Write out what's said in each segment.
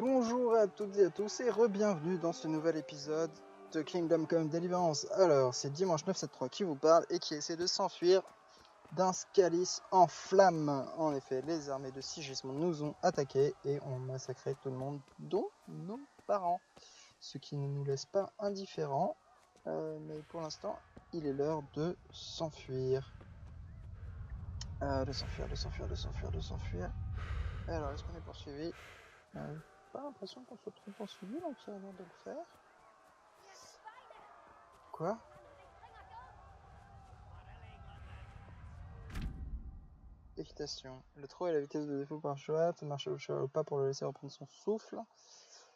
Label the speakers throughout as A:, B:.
A: Bonjour à toutes et à tous et re-bienvenue dans ce nouvel épisode de Kingdom Come Deliverance. Alors, c'est Dimanche 973 qui vous parle et qui essaie de s'enfuir d'un Scalis en flammes. En effet, les armées de Sigismond nous ont attaqués et ont massacré tout le monde, dont nos parents. Ce qui ne nous laisse pas indifférents, mais pour l'instant, il est l'heure de s'enfuir. De s'enfuir. Alors, est-ce qu'on est poursuivi? Pas l'impression qu'on soit trop poursuivi, donc il y a l'air de le faire. Quoi? Équitation. Le trot est la vitesse de défaut par cheval, marcher au cheval au pas pour le laisser reprendre son souffle.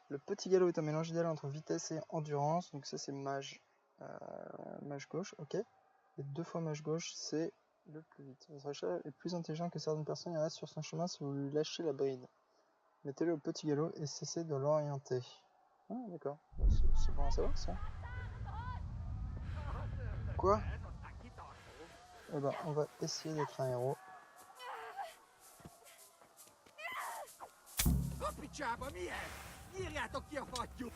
A: Le petit galop est un mélange idéal entre vitesse et endurance, donc ça c'est mage, mage gauche, ok. Et 2 fois mage gauche, c'est le plus vite. Votre cheval est plus intelligent que certaines personnes, il reste sur son chemin si vous lui lâchez la bride. Mettez-le au petit galop et cessez de l'orienter. Ah d'accord, c'est bon à savoir ça. Quoi? Eh ben, on va essayer d'être un héros.
B: Picsába milyen? Nyírjátok ki a fattyút!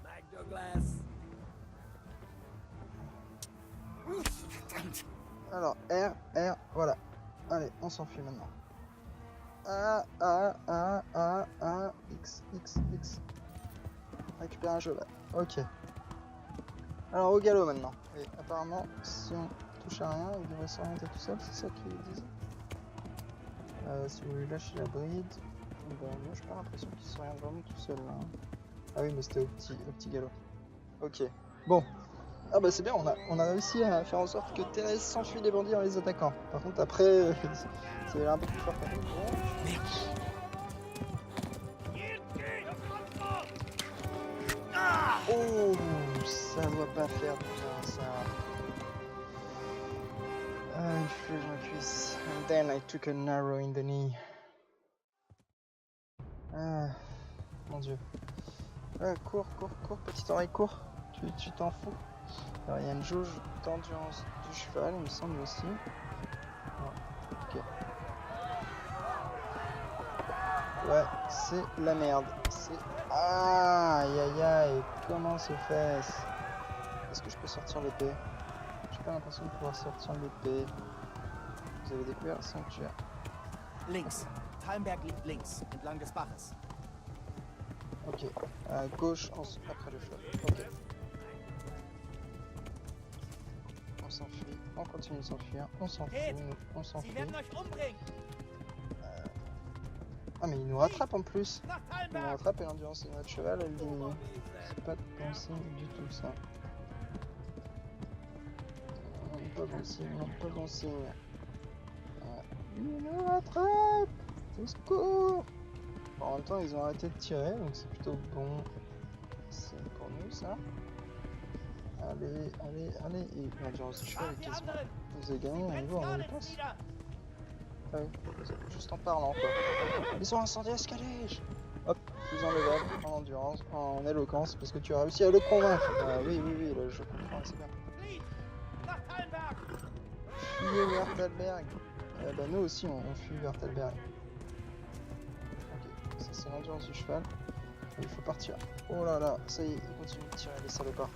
B: Meg Douglas!
A: Alors, R, voilà. Allez, on s'enfuit maintenant. X. Récupère un cheval. Ok. Alors, au galop maintenant. Et apparemment, si on touche à rien, il devrait s'orienter tout seul, c'est ça qu'ils disent. Si vous lui lâchez la bride, bon, moi j'ai pas l'impression qu'il s'oriente vraiment tout seul là. Ah oui, mais c'était au petit galop. Ok. Bon. Ah bah c'est bien, on a réussi à faire en sorte que Thérèse s'enfuit des bandits en les attaquant. Par contre après, c'est un peu plus fort quand même. Oh, ça doit pas faire du bien ça. Il fut dans la cuisse. And then I took a narrow in the knee. Ah, mon dieu. Cours, petite oreille, cours. Tu t'en fous. Alors il y a une jauge d'endurance du cheval, il me semble aussi. Ouais, ok. Ouais, c'est la merde. C'est... Aïe, comment se fait-ce? Est-ce que je peux sortir l'épée? J'ai pas l'impression de pouvoir sortir l'épée. Vous avez découvert le sanctuaire.
C: Links. Talmberg liegt links, entlang des Baches.
A: Ok. Gauche, après le cheval. Ok. On s'enfuit. On continue de s'enfuir. On s'enfuit. Ah mais il nous rattrape en plus. Il nous rattrape et l'endurance de notre cheval elle diminue. C'est pas bon signe du tout ça. Pas bon signe. Il nous rattrape. Au secours. Bon, en même temps ils ont arrêté de tirer donc c'est plutôt bon. C'est pour nous ça. Allez. Et l'endurance du cheval est quasiment... Vous avez gagné un niveau en dépense. Ouais, juste en parlant quoi. Ils ont incendié Escalège. Hop, plus en level, en endurance, en éloquence, parce que tu as réussi à le convaincre. Oui, là je comprends assez bien. Fuyez vers Talberg. Bah nous aussi on fuit vers Talberg. Ok, ça c'est l'endurance du cheval. Il faut partir. Oh là là, ça y est, ils continuent de tirer les salopards.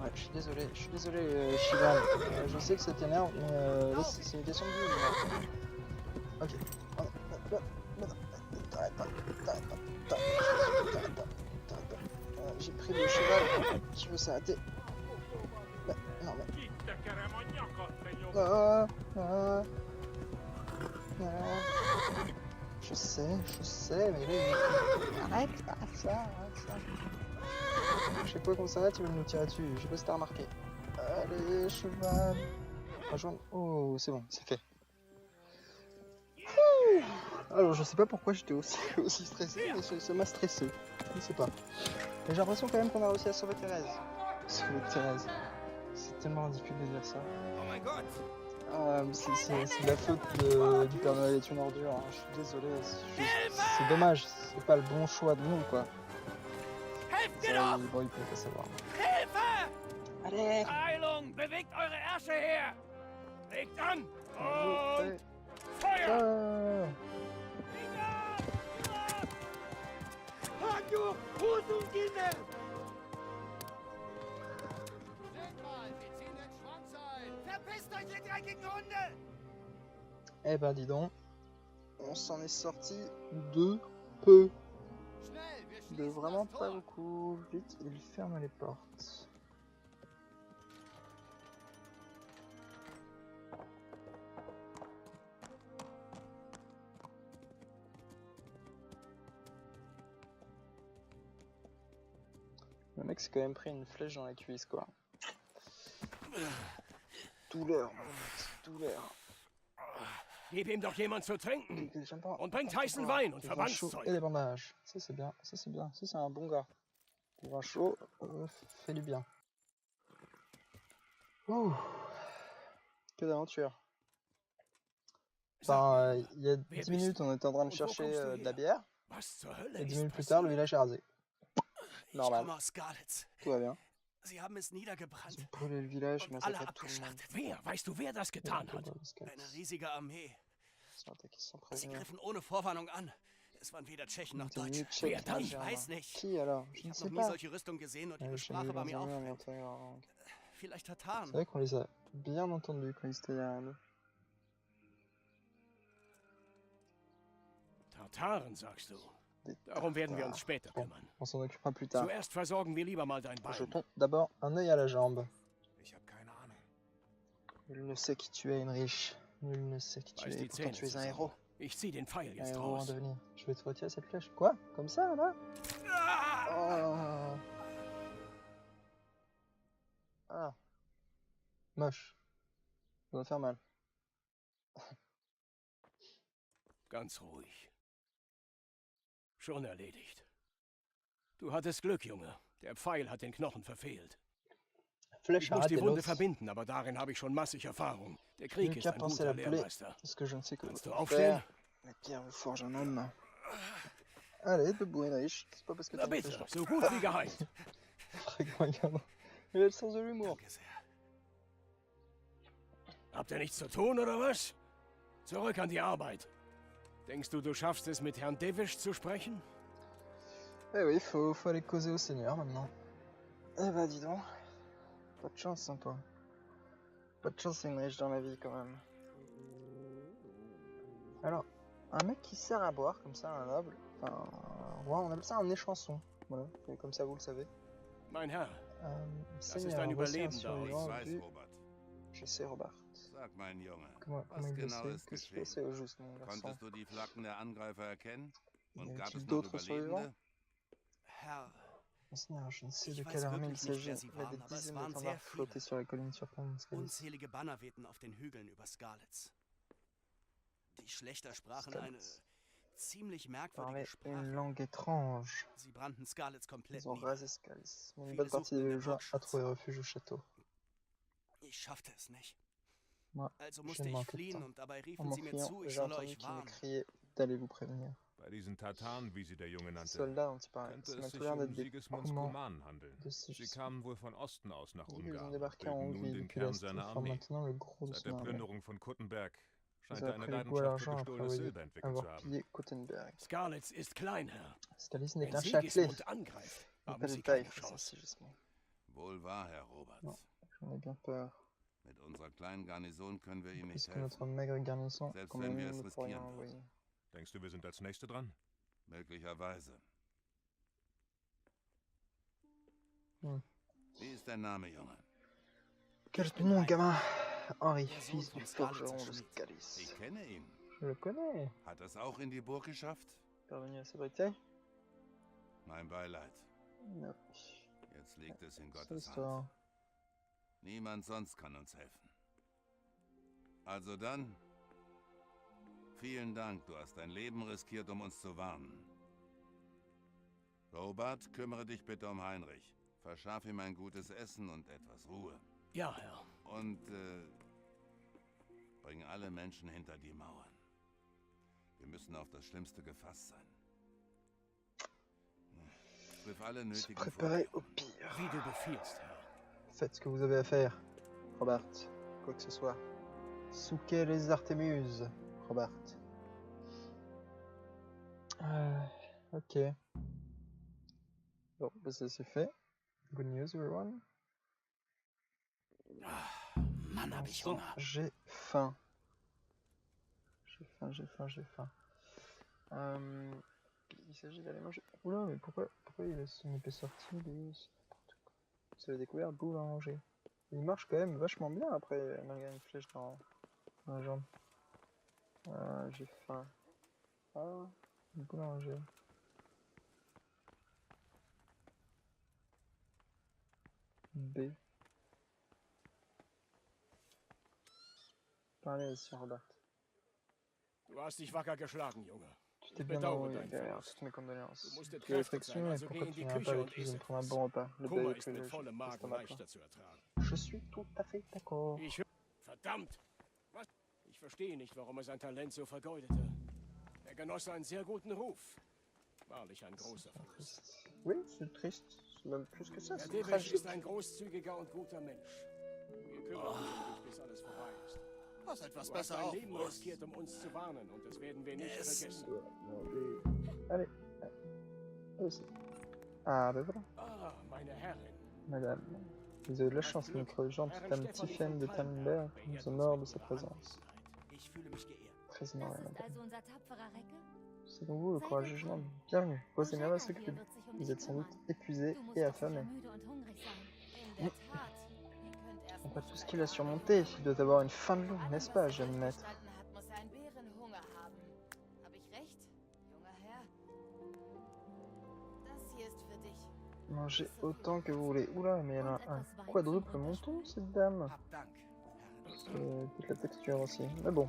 A: Ouais, je suis désolé, Shivan. Je sais que ça t'énerve, mais c'est une question de vie. Ok. T'arrêtes pas. J'ai pris le cheval qui veut s'arrêter. Non mais... Je sais, mais là... Arrête ça. Je sais pas qu'on s'arrête, ils veulent nous tirer dessus. Je sais pas si t'as remarqué. Allez, cheval. Rejoindre. Oh, c'est bon, c'est fait. Alors, je sais pas pourquoi j'étais aussi stressé, mais ça m'a stressé. Je sais pas. Mais j'ai l'impression quand même qu'on a réussi à sauver Thérèse. C'est tellement ridicule de dire ça. C'est la faute du Père Noël est une ordure. Hein. Je suis désolé. C'est dommage. C'est pas le bon choix de nom, quoi. Bon, il peut pas savoir. Allez!
B: Heilung, bewegt eure Ärsche her! Legt an! Und Feuer! dreckigen Hunde!
A: Eh ben dis donc, on s'en est sorti de peu.
B: Schnell, wir
A: De
B: schließen
A: vraiment
B: das
A: pas
B: Tor.
A: beaucoup. Vite, il ferme les portes. Le mec s'est quand même pris une flèche dans la cuisse, quoi. Douleur, mon mec, douleur.
B: Gib ihm doch jemand zu trinken.
A: J'aime pas.
B: Und bringt heißen Wein und
A: Du vin chaud
B: Verbandszeug.
A: et des bandages. Ça c'est bien, ça c'est bien, ça c'est un bon gars. Du vin chaud fait du bien. Ouh. Que d'aventure. Enfin, il y a 10 minutes, on était en train de chercher de la bière.
B: Was zur Hölle
A: Et 10
B: ist
A: minutes plus tard, le
B: passiert?
A: village est rasé.
C: Ich
A: Normal.
C: komme aus Skalitz.
A: Tout va bien.
C: Sie haben es niedergebrannt.
A: Ils ont brûlé le village,
C: Und alle
A: massacré tout le monde.
C: abgeschlachtet.
B: Wer? Weißt du, wer das getan hat?
C: Eine riesige Armee.
A: Ils sont attaqués sans
C: Sie
A: prévenir.
C: griffen ohne Vorwarnung an. Es waren weder Tschechen noch
A: Ils étaient
C: Deutsche.
A: ni tchèques,
B: Wer dann?
A: ni
C: Ich
A: germains.
C: weiß nicht.
A: Qui alors? Je
C: Ich
A: ne
C: habe
A: sais
C: noch nie
A: pas.
C: solche Rüstung gesehen und
A: Ouais,
C: ihre
A: j'ai jamais
C: Sprache
A: vu
C: war
A: dans
C: mir
A: un
C: auch
A: mur, mais
C: fremd.
A: entendu leur langue.
C: Vielleicht
A: C'est
C: Tataren.
A: vrai qu'on les a bien entendus quand ils étaient derrière nous.
B: Tataren, sagst du.
A: Des
B: Darum werden wir uns
A: Tartares.
B: später
A: Bon,
B: kümmern.
A: on s'en occupera plus tard.
B: Zuerst versorgen wir lieber mal dein Bein.
A: Jetons d'abord un œil à la jambe.
D: Ich habe keine Ahnung.
A: Nul ne sait qui tu es, Heinrich. Nul ne sait qui tu
B: Beiß
A: es.
B: die
A: Pourtant,
B: Zähne
A: tu es un
B: zusammen.
A: héros.
B: Ich zieh den Pfeil
A: Un
B: jetzt
A: héros en
B: raus.
A: devenir. Je vais te retirer cette flèche. Quoi? Comme ça, là? Oh. Ah. Moche. Ça doit faire mal.
B: Ganz ruhig. Schon erledigt. Du hattest Glück, Junge. Der Pfeil hat den Knochen verfehlt.
A: Flèche
B: Ich
A: a
B: muss
A: raté
B: die Wunde
A: l'os.
B: verbinden, aber darin habe ich schon massig Erfahrung. Der
A: Je
B: Krieg
A: n'ai
B: ist
A: qu'à
B: ein
A: penser à
B: guter
A: la plaie.
B: Lehrmeister.
A: Parce que je ne sais que
B: Kannst du
A: faire.
B: aufstehen?
A: La pierre vous forge un homme. Allez, debout, Heinrich. C'est pas parce que
B: Na
A: t'as une
B: bitte,
A: flèche.
B: so gut wie geheilt.
A: Regarde. Il a le sens de l'humour.
C: Danke sehr.
B: Habt ihr nichts zu tun, oder was? Zurück an die Arbeit. Denkst du, du schaffst es, mit Herrn Devish zu sprechen?
A: Eh oui, faut aller causer au Seigneur maintenant. Eh bah dis donc. Pas de chance, hein, toi. Pas de chance, Heinrich, dans la vie, quand même. Alors, un mec qui sert à boire, comme ça, un noble, enfin, un roi, on appelle ça un échanson. Voilà, et comme ça, vous le savez.
B: Mein Herr, ist
A: Seigneur,
B: ein
A: voici un
B: Überlebender aus-
A: survivant
D: Weiß,
A: du...
D: Robert.
A: Je sais, Robert.
D: Sag, mein Junge,
A: Comment
D: was
A: il le
D: genau
A: sait?
D: ist
A: Qu'est-ce qu'il
D: geschehen?
A: sait au juste, mon garçon?
D: Konntest du die Flaggen der Angreifer erkennen?
A: Y
D: Und gab
A: a-t-il
D: es noch
A: d'autres survivants?
D: Überlebende?
C: Herr,
A: Monseigneur, je ne sais de
C: Ich
A: quelle
C: weiß
A: armée il
C: wirklich nicht,
A: s'agit,
C: wer sie
A: mais
C: waren,
A: des
C: aber es
A: dizaines
C: waren
A: d'étendards
C: sehr
A: flottaient
C: viele.
A: sur la colline surplombant Scalis.
C: unzählige Banner wehten auf den Hügeln über Skalitz. Die Schlechter sprachen eine
A: Skalitz.
C: ziemlich
A: Parlaient
C: merkwürdige
A: une
C: Sprache.
A: langue étrange.
C: Sie brannten Skalitz komplett
A: Ils ont
C: nieder.
A: rasé Scalis. Mais une
C: Viele
A: bonne partie
C: suchten in
A: des
C: der
A: gens
C: Burg
A: a
C: Schutz.
A: trouvé refuge au château.
C: Ich schaffte es nicht.
A: Moi,
C: Also
A: je
C: musste ich
A: manque de
C: fliehen
A: temps.
C: und dabei
A: En
C: riefen sie mir
A: m'enfuyant,
C: zu, ich
A: j'ai
C: solle
A: entendu
C: euch
A: qu'ils me
C: warnen.
A: criaient d'aller vous prévenir.
E: Bei diesen Tataren, wie sie der Junge
A: Les
E: nannte,
A: soldats dont il parlait,
E: könnte
A: c'est
E: es
A: même
E: sich
A: tout l'air d'être
E: um
A: des
E: Sigismunds
A: Commans
E: Kumanen handeln.
A: de
E: Sie
A: Sigismund.
E: kamen wohl von Osten aus nach
A: Ils ont
E: Ungarn und
A: débarqué en
E: bilden nun
A: Hongrie
E: den
A: depuis
E: Kern
A: l'Est et
E: seiner
A: forment
E: Armee.
A: maintenant le gros de
E: Seit
A: son
E: der
A: armée.
E: Plünderung von Kuttenberg
A: Ils
E: scheint
A: ont
E: er eine
A: appris le goût à
E: Leidenschaft für
A: l'argent après
E: gestohlenes Silber entwickelt
A: avoir
E: zu haben.
A: pillé Kuttenberg.
B: Skalitz ist klein, Herr.
A: Scalis n'est
B: Wenn
A: un chat clé.
B: Sigismund angreift,
A: Il n'a
B: haben
A: pas de
B: sie
A: taille
B: keine
A: face à
B: Chance.
A: Sigismund.
D: Wohl wahr, Herr Robert.
A: Non. J'en ai bien peur.
D: Mit unserer kleinen Garnison können wir ihm nicht
A: Puisque notre
D: helfen.
A: maigre garnison,
D: Selbst
A: quand
D: wenn
A: même,
D: wir es
A: nous pourrions
D: riskieren
A: l'envoyer.
E: Denkst du, wir sind als Nächste dran?
D: Möglicherweise.
A: Hm.
D: Wie ist dein Name, Junge?
A: Quel est
C: Ich
A: ton
C: bin
A: nom,
C: Heinrich,
A: gamin? Henri,
C: der Sohn
A: fils du
C: vom Skalitzer
A: forgeron de
C: Schmied.
A: Scalis.
D: Ich kenne ihn.
A: Je le connais.
D: Hat es auch in die Burg geschafft?
A: Parvenu à s'abriter?
D: Mein Beileid.
A: Non.
D: Jetzt liegt es in
A: C'est
D: Gottes
A: l'histoire.
D: Hand. Niemand sonst kann uns helfen. Also dann, vielen Dank, du hast dein Leben riskiert, um uns zu warnen. Robert, kümmere dich bitte um Heinrich. Verschaff ihm ein gutes Essen und etwas Ruhe.
B: Ja, Herr.
D: Und bring alle Menschen hinter die Mauern. Wir müssen auf das Schlimmste gefasst sein. Triff alle
A: Se
D: nötigen
A: préparer
D: Vorkehrungen.
A: au pire.
B: Wie du befiehlst, Herr.
A: Faites ce que vous avez à faire, Robert. Quoi que ce soit. Souquez les Artémuses, Robert. Ok. Bon, bah ça c'est fait. Good news, everyone.
C: Mann, hab ich
A: Instant,
C: Hunger.
A: j'ai faim. J'ai faim. Il s'agit d'aller manger. Oula, mais pourquoi il laisse son épée sortie, lui? C'est n'importe quoi. C'est la découverte boulanger. Il marche quand même vachement bien après, malgré une flèche dans la jambe. J'ai faim. Ah, boulanger. B. Parlez ici, Robert.
B: Du hast dich wacker geschlagen, Junge.
A: Tu t'es
B: Ich
A: bien
B: bedauere
A: envoyé
B: deinen
A: derrière,
B: Verlust.
A: toutes mes condoléances.
B: Du musst
A: Tu es
B: kräftig
A: friction,
B: sein,
A: mais
B: also
A: pourquoi
B: geh in
A: tu
B: die
A: n'iras pas
B: Küche
A: à la
B: und
A: cuisine
B: iss
A: prendre un
B: etwas.
A: bon repas? Le
B: Kummer
A: bail
B: ist
A: que
B: mit
A: je
B: vollem
A: fais
B: Magen
A: ce matin.
B: leichter zu ertragen.
A: Je suis tout à fait d'accord.
B: Verdammt! Was? Ich verstehe nicht, warum er sein Talent so vergeudete. Er genoss einen sehr guten Ruf. Wahrlich ein großer Verlust.
A: Triste. Oui, c'est triste. C'est même plus que ça,
B: Herr
A: c'est
B: Debisch
A: tragique.
B: ist ein großzügiger und guter Mensch. Wir kümmern uns um dich, bis alles vorbei ist.
C: Pass etwas
B: Du hast
C: besser
B: dein
C: auf,
B: Leben
C: Brust.
B: riskiert, um uns zu warnen, und das werden wir nicht
C: Yes.
B: vergessen.
A: Allez. Aussi. Ah, ben voilà.
B: Ah, meine Herrin.
A: Madame. Vous avez de la chance, notre gente, Dame Tiphaine de Tannenberg, nous honore de sa présence.
C: Ich fühle mich geehrt.
A: Très
F: Das
A: énorme,
F: ist
A: madame.
F: also unser tapferer Recke?
A: C'est donc vous, le courageux jeune homme. Bienvenue. Vos amis va s'occuper.
F: wird sich um
A: Vous
F: dich
A: êtes sans doute
F: kümmern.
A: épuisé
F: Du musst
A: et
F: doch
A: affamé.
F: sicher müde und hungrig sein. In der Tat. Ihr könnt erst
A: Après
F: nicht
A: tout ce
F: gleich
A: qu'il a
F: Abend
A: surmonté, il doit avoir une faim de loup,
F: Allem,
A: n'est-ce
F: was
A: pas,
F: er
A: jeune maître?
F: durchgestanden hat, muss er einen Bärenhunger haben. Hab ich recht, junger Herr? Das hier ist für dich.
A: Mangez autant que vous voulez. Oula, mais elle a un quadruple menton, cette dame.
C: Hab Dank, Herren.
A: Toute la texture aussi. Mais bon,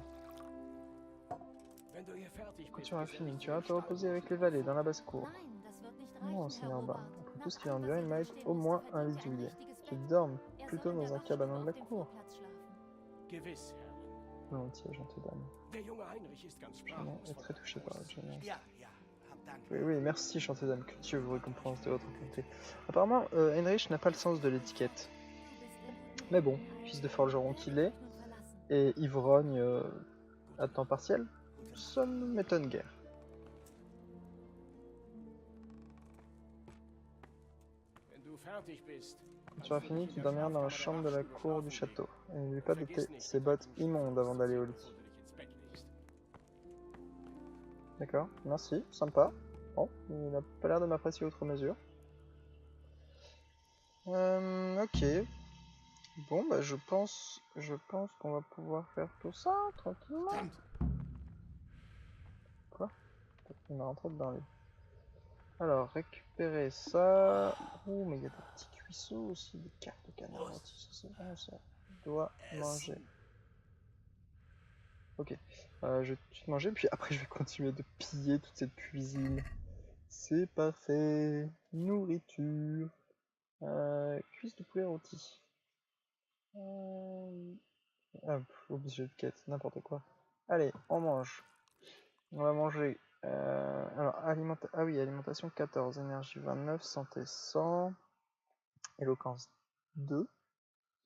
B: Wenn du hier fertig
A: quand
B: bist,
A: tu auras
B: gesell
A: fini,
B: dich
A: tu
B: zu
A: vas
B: den
A: te reposer
B: Stallburschen.
A: avec les valets dans la basse-cour.
F: Nein, das wird nicht reichen,
A: Non,
F: Herr
A: Seigneur Bas.
F: Robert.
A: Après
F: Nach
A: tout ce qu'il a
F: allem,
A: enduré,
F: was
A: il
F: er
A: mérite
F: durchstehen
A: au
F: musste,
A: moins un
F: verdient
A: lit
F: er ein
A: douillet.
F: richtiges
A: Qu'il
F: Bett.
A: dorme
F: Er
A: plutôt
F: soll in
A: dans
F: der
A: un cabanon de
F: Waschstube
A: la
F: auf dem
A: cour.
F: Vorplatz schlafen.
B: Gewiss, Herrin.
A: Volontiers, gentille dame.
B: Der junge Heinrich ist ganz
A: Jeanne
B: sprachlos
A: est
B: von
A: très
B: deiner
A: touché par
B: Gunst.
A: votre générosité.
C: Ja, hab Dank.
A: Oui, oui, merci, gentille dame. Que Dieu vous récompense de votre bonté. Apparemment, Heinrich n'a pas le sens de l'étiquette.
F: Du bist in guten
A: Mais bon,
F: Händen,
A: fils de
F: Heinrich.
A: forgeron
F: Wer
A: qu'il
F: wird
A: est,
F: dich nun verlassen?
A: et ivrogne à temps partiel,
C: Gute Nacht.
A: ça ne m'étonne guère.
B: Wenn du fertig bist,
A: Quand tu auras fini, tu dormiras dans la chambre de la cour du château. Et n'oublie pas d'ôter ces bottes immondes avant d'aller au lit. D'accord, merci, sympa. Bon, il n'a pas l'air de m'apprécier outre mesure. Ok. Bon, bah je pense qu'on va pouvoir faire tout ça tranquillement. Quoi? Il m'a rentré dedans lui. Alors, récupérer ça. Ouh, mais il y a des petits cuisseaux aussi, des cartes de canard rôti, ça c'est bon ça. Je dois manger. Ok, je vais tout de suite manger, puis après je vais continuer de piller toute cette cuisine. C'est parfait. Nourriture. Cuisse de poulet rôti. Obligé de quête, n'importe quoi. Allez, on mange. On va manger. Alors, ah oui, alimentation 14, énergie 29, santé 100, éloquence 2.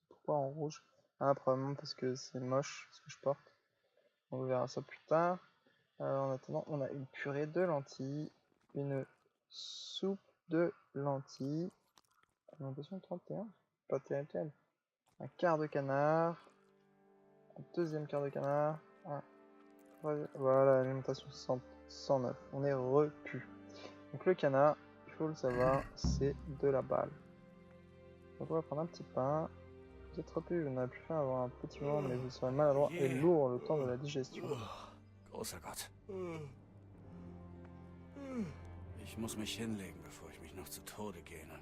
A: Pourquoi en rouge? Ah, probablement parce que c'est moche ce que je porte. On verra ça plus tard. En attendant, on a une purée de lentilles, une soupe de lentilles. Alimentation 31, pas terrible. Un quart de canard, un deuxième quart de canard, voilà, alimentation 109. On est repu. Donc le canard, il faut le savoir, c'est de la balle. Donc on va prendre un petit pain. Vous êtes repu, vous n'avez plus faim avant un petit moment, mais vous serez maladroit et lourd le temps de la digestion.
C: Großer Gott. Ich muss mich hinlegen, bevor ich mich noch zu Tode gähne.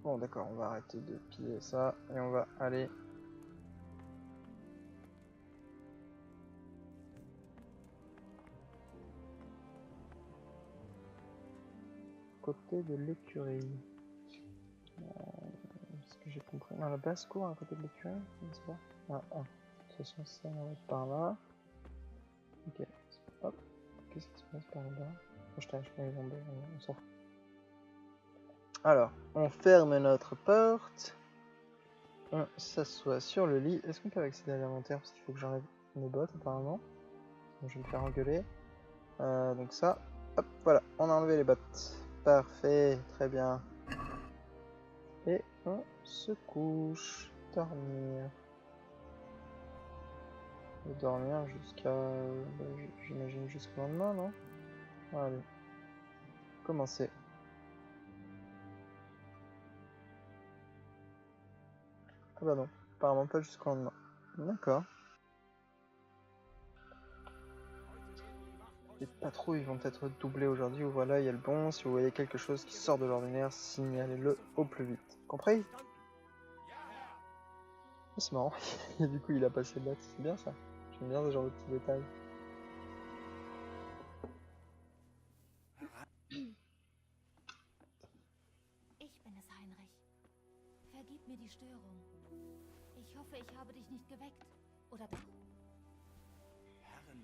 A: Bon d'accord, on va arrêter de piller ça et on va aller côté de l'écurie. Est-ce que j'ai compris? Non, la basse-cour à côté de l'écurie, n'est-ce pas? Ah, de toute façon, ça on va être par là. Ok, hop, qu'est-ce qui se passe par là? Je t'arrive pas les jambes, on s'en fout. Alors, on ferme notre porte. On s'assoit sur le lit. Est-ce qu'on peut accéder à l'inventaire? Parce qu'il faut que j'enlève mes bottes apparemment. Donc, je vais me faire engueuler. Donc ça, hop, voilà, on a enlevé les bottes. Parfait, très bien. Et on se couche, dormir. Et dormir jusqu'à... j'imagine jusqu'au lendemain, non? Allez. Commencer. Ah bah non, apparemment pas jusqu'au lendemain. D'accord. Les patrouilles vont être doublées aujourd'hui, ou voilà, il y a le bon. Si vous voyez quelque chose qui sort de l'ordinaire, signalez-le au plus vite. Compris? Oh, c'est marrant. Et du coup, il a passé le c'est bien ça. J'aime bien ce genre de petits détails.
F: Ich bin es, Heinrich. Vergib mir die Störung. Ich hoffe, ich habe dich nicht geweckt. Oder doch?
C: Herren,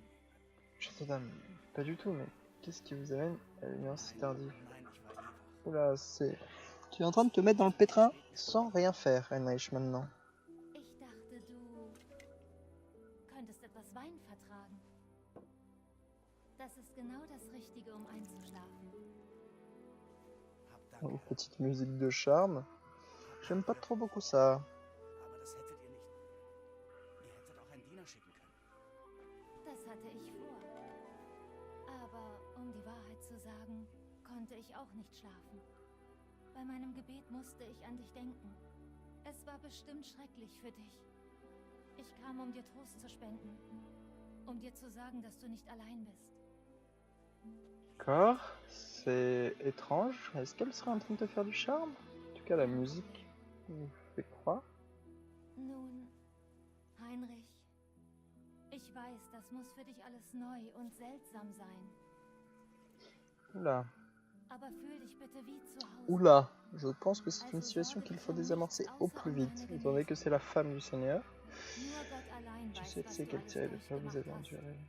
A: Château d'âme, pas du tout, mais qu'est-ce qui vous amène à l'union si tardive?
C: nein, ich war eh wach.
A: Oula, c'est... Tu es en train de te mettre dans le pétrin sans rien faire, Heinrich, maintenant.
F: Ich dachte, du könntest etwas Wein vertragen. Das ist genau das Richtige, um einzuschlafen.
C: Hab Dank.
A: Oh, petite musique de charme. J'aime pas trop beaucoup ça.
C: Aber das hättet ihr nicht. Ihr hättet auch einen Diener schicken können.
F: Das hatte ich vor. Aber um die Wahrheit zu sagen, konnte ich auch nicht schlafen. Bei meinem Gebet musste ich an dich denken. Es war bestimmt schrecklich für dich. Ich kam, um dir Trost zu spenden. Um dir zu sagen, dass du nicht allein bist.
A: D'accord, c'est étrange. Est-ce qu'elle serait en train de te faire du charme? En tout cas, la musique vous fait croire.
F: Nun, Heinrich, ich weiß, das muss für dich alles neu und seltsam sein.
A: Oula.
F: Aber fühl dich bitte wie zu Hause.
A: Oula. Je pense que c'est une situation qu'il faut désamorcer au plus vite, étant donné que c'est la femme du Seigneur.
F: Nur Gott allein
A: Je
F: weiß,
A: sais,
F: was
A: c'est
F: du
A: quelle
F: alles
A: tirée de fer vous
F: durchgemacht
A: avez
F: hast.
A: enduré.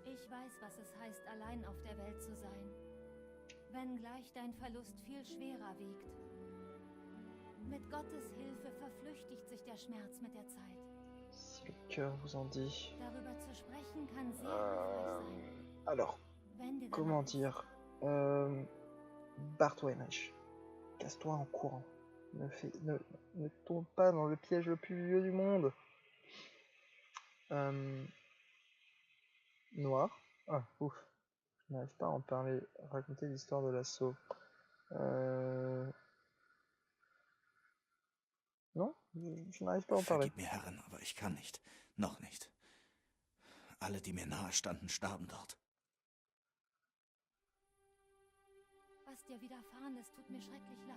F: Ich weiß, was es heißt, allein auf der Welt zu sein. Wenngleich dein Verlust viel schwerer wiegt. Mit Gottes Hilfe verflüchtigt sich der Schmerz mit der Zeit.
A: Si le cœur vous en dit.
F: Darüber zu sprechen kann sehr hilfreich sein.
A: Alors,
F: Wenn dir
A: comment
F: danach ist.
A: dire barre-toi, Heinrich. Casse-toi en courant. Ne tombe pas dans le piège le plus vieux du monde. Noir. Ah, ouf. Je n'arrive pas à en parler, raconter l'histoire de l'assaut. Non, je n'arrive pas à en parler.
C: Vergib mir, Herren, aber ich kann nicht. Noch nicht. Alle, die mir nahe standen, starben dort.
F: Was dir widerfahren ist, tut mir schrecklich leid.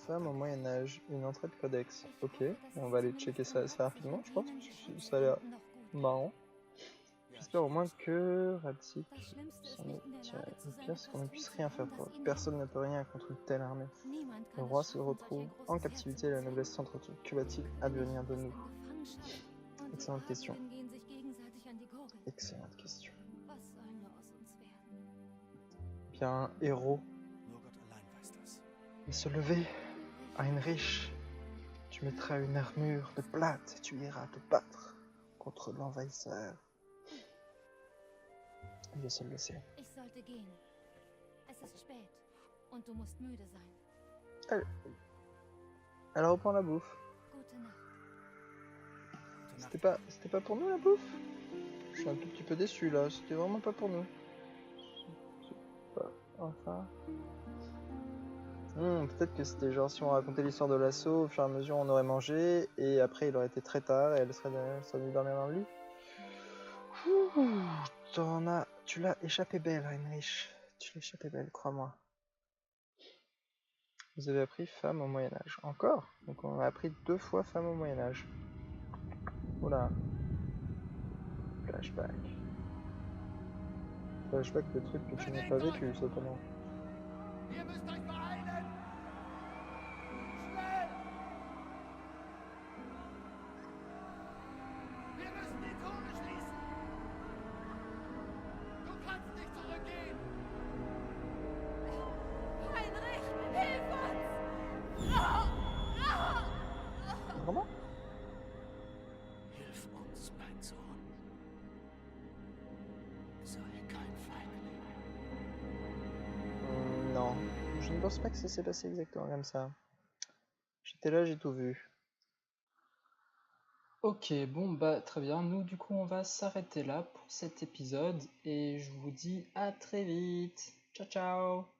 A: Femme au Moyen-Âge, une entrée de codex.
F: Ich
A: Ok,
F: hoffe, dass
A: on
F: es
A: va aller
F: zumindest
A: checker ça assez
F: den
A: rapidement, je pense.
F: Menschen, die
A: Ça a l'air
F: noch gut
A: marrant. J'espère au moins que Radzik
F: Das Schlimmste ist
A: s'en
F: nicht in
A: est
F: der
A: tiré.
F: Lage zu
A: Le
F: sein,
A: pire, c'est qu'on ne
F: etwas
A: puisse
F: tun
A: rien
F: zu
A: faire
F: können,
A: pour
F: das ihn
A: personne ne peut rien contre une telle armée.
F: Niemand
A: Le
F: kann
A: roi
F: es
A: se
F: schaffen,
A: retrouve
F: solch ein
A: en
F: großes
A: captivité et
F: Herz
A: la
F: zu
A: noblesse
F: besitzen.
A: s'entretue. Que va-t-il
F: Wenn
A: advenir
F: ich
A: de
F: in
A: nous?
F: Gefangenschaft und die
A: Excellente question.
F: Adligen gehen sich gegenseitig an die Gurgel.
A: Excellente question.
F: Was soll nur aus uns werden?
A: Bien, héros,
C: Nur Gott allein weiß das.
A: va se lever. Heinrich, tu mettras une armure de plate et tu iras te battre contre l'envahisseur. Je sais le sais.
F: Ich sollte gehen. Es ist spät und du musst müde sein.
A: Elle reprend la bouffe.
F: Gute Nacht.
C: Gute Nacht.
A: C'était pas pour nous la bouffe? Je suis un tout petit peu déçu là, c'était vraiment pas pour nous. Enfin. Peut-être que c'était genre si on racontait l'histoire de l'assaut, au fur et à mesure on aurait mangé et après il aurait été très tard et elle serait venue dormir dans le lit. Ouh, tu l'as échappé belle, Heinrich. Tu l'as échappé belle, crois-moi. Vous avez appris femme au Moyen-Âge. Encore? Donc on a appris 2 fois femme au Moyen-Âge. Oula. Flashback. Flashback de trucs que tu n'as pas vécu, cependant.
G: Ihr müsst euch beeilen! Schnell! Wir müssen die Tore schließen! Du kannst nicht zurückgehen!
F: Heinrich, hilf uns!
A: Vraiment?
B: Hilf uns, mein Sohn. Sei kein Feigling.
A: Non, je ne pense pas que ça s'est passé exactement comme ça. J'étais là, j'ai tout vu.
H: Ok, bon bah très bien, nous du coup on va s'arrêter là pour cet épisode et je vous dis à très vite. Ciao ciao.